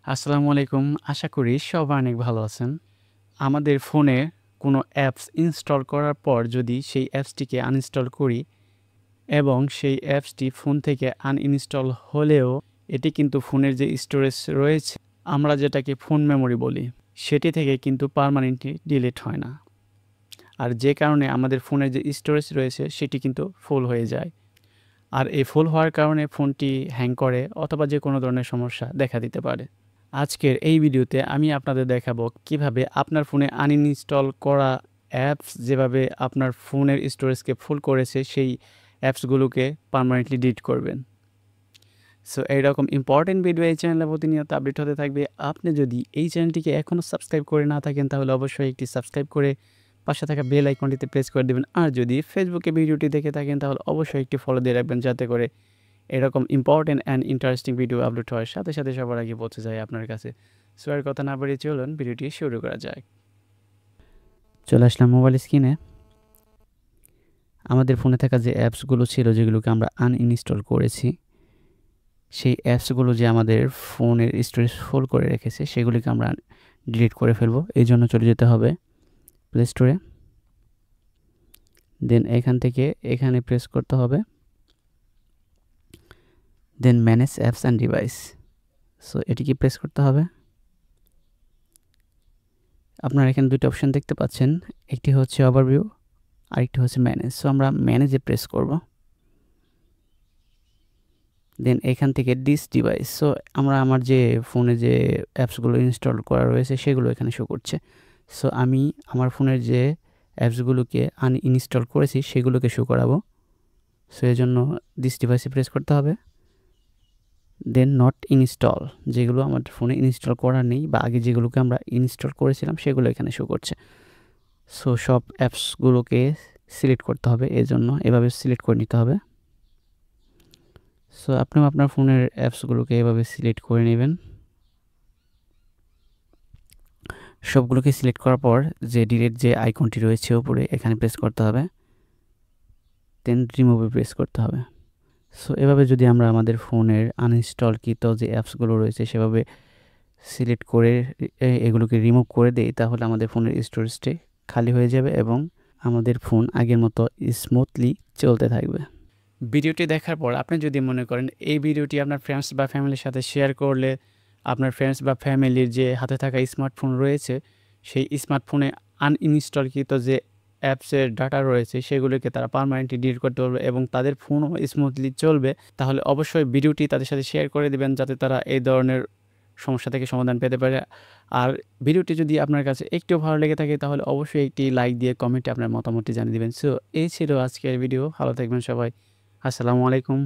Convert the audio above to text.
আসসালামু আলাইকুম। আশা করি সবাই অনেক ভালো আছেন। আমাদের ফোনে কোনো অ্যাপস ইনস্টল করার পর যদি সেই অ্যাপসটিকে আনইনস্টল করি এবং সেই অ্যাপসটি ফোন থেকে আনইনস্টল হলেও এটি কিন্তু ফোনের যে স্টোরেজ রয়েছে, আমরা যেটাকে ফোন মেমোরি বলি, সেটি থেকে কিন্তু পার্মানেন্টলি ডিলিট হয় না। আর যে কারণে আমাদের ফোনের যে স্টোরেজ রয়েছে সেটি কিন্তু ফুল হয়ে যায়। আর এই ফুল হওয়ার কারণে ফোনটি হ্যাং করে অথবা যে কোনো ধরনের সমস্যা দেখা দিতে পারে। আজকের এই ভিডিওতে আমি আপনাদের দেখাবো কিভাবে আপনার ফোনে আনইনস্টল করা অ্যাপস যেভাবে আপনার ফোনের স্টোরেজকে ফুল করেছে সেই অ্যাপসগুলোকে পার্মানেন্টলি ডিলিট করবেন। সো এইরকম ইম্পর্টেন্ট ভিডিও এই চ্যানেলে প্রতিনিয়ত আপডেট হতে থাকবে। আপনি যদি এই চ্যানেলটিকে এখনও সাবস্ক্রাইব করে না থাকেন তাহলে অবশ্যই একটি সাবস্ক্রাইব করে পাশে থাকা বেল আইকনটিতে প্রেস করে দেবেন। আর যদি ফেসবুকে ভিডিওটি দেখে থাকেন তাহলে অবশ্যই একটি ফলো দিয়ে রাখবেন যাতে করে এরকম important and interesting video upload হওয়ার সাথে সাথে সবার আগে পৌঁছে যায় আপনার কাছে। সো আর কথা না বাড়িয়ে চলুন ভিডিওটি শুরু করা যাক। চলে আসলাম মোবাইল স্ক্রিনে। আমাদের ফোনে থাকা যে অ্যাপসগুলো ছিল যেগুলোকে আমরা আনইনস্টল করেছি, সেই অ্যাপসগুলো যে আমাদের ফোনের স্টোরেজ ফুল করে রেখেছে সেগুলিকে আমরা ডিলিট করে ফেলবো। এই জন্য চলে যেতে হবে প্লে স্টোরে। দেন এখান থেকে এখানে প্রেস করতে হবে, then manage apps and device. So এটিকে প্রেস করতে হবে। আপনারা এখানে দুটো অপশন দেখতে পাচ্ছেন, একটি হচ্ছে ওভারভিউ আরেকটি হচ্ছে ম্যানেজ। সো আমরা ম্যানেজে প্রেস করব। দেন এখান থেকে দিস ডিভাইস। সো আমার যে ফোনে যে অ্যাপসগুলো ইনস্টল করা রয়েছে সেগুলো এখানে শো করছে। সো আমি আমার ফোনের যে অ্যাপসগুলোকে আনইনস্টল করেছি সেগুলোকে শো করাবো। সো এই জন্য দিস ডিভাইসে প্রেস করতে হবে। দেন নট ইনস্টল, যেগুলো আমার ফোনে ইনস্টল করা নেই বা আগে যেগুলোকে আমরা ইনস্টল করেছিলাম সেগুলো এখানে শো করছে। সো সব অ্যাপসগুলোকে সিলেক্ট করতে হবে, এর জন্য এভাবে সিলেক্ট করে নিতে হবে। সো আপনিও আপনার ফোনের অ্যাপসগুলোকে এভাবে সিলেক্ট করে নেবেন। সবগুলোকে সিলেক্ট করার পর যে ডিলিট যে আইকনটি রয়েছে উপরে এখানে প্রেস করতে হবে, দেন রিমুভে প্রেস করতে হবে। সো এভাবে যদি আমরা আমাদের ফোনের আনইনস্টলকৃত যে অ্যাপসগুলো রয়েছে সেভাবে সিলেক্ট করে এগুলোকে রিমুভ করে দেই তাহলে আমাদের ফোনের স্টোরেজটি খালি হয়ে যাবে এবং আমাদের ফোন আগের মতো স্মুথলি চলতে থাকবে। ভিডিওটি দেখার পর আপনি যদি মনে করেন এই ভিডিওটি আপনার ফ্রেন্ডস বা ফ্যামিলির সাথে শেয়ার করলে আপনার ফ্রেন্ডস বা ফ্যামিলির যে হাতে থাকা স্মার্টফোন রয়েছে সেই স্মার্টফোনে আনইনস্টলকৃত যে অ্যাপসের ডাটা রয়েছে সেগুলোকে তারা পার্মানেন্টলি ডিলিট করতে পারবে এবং তাদের ফোনও স্মুথলি চলবে, তাহলে অবশ্যই ভিডিওটি তাদের সাথে শেয়ার করে দেবেন যাতে তারা এই ধরনের সমস্যা থেকে সমাধান পেতে পারে। আর ভিডিওটি যদি আপনার কাছে একটু ভালো লেগে থাকে তাহলে অবশ্যই একটি লাইক দিয়ে কমেন্টে আপনার মতামতটি জানিয়ে দেবেন। সো এই ছিল আজকের ভিডিও। ভালো থাকবেন সবাই। আসসালামু আলাইকুম।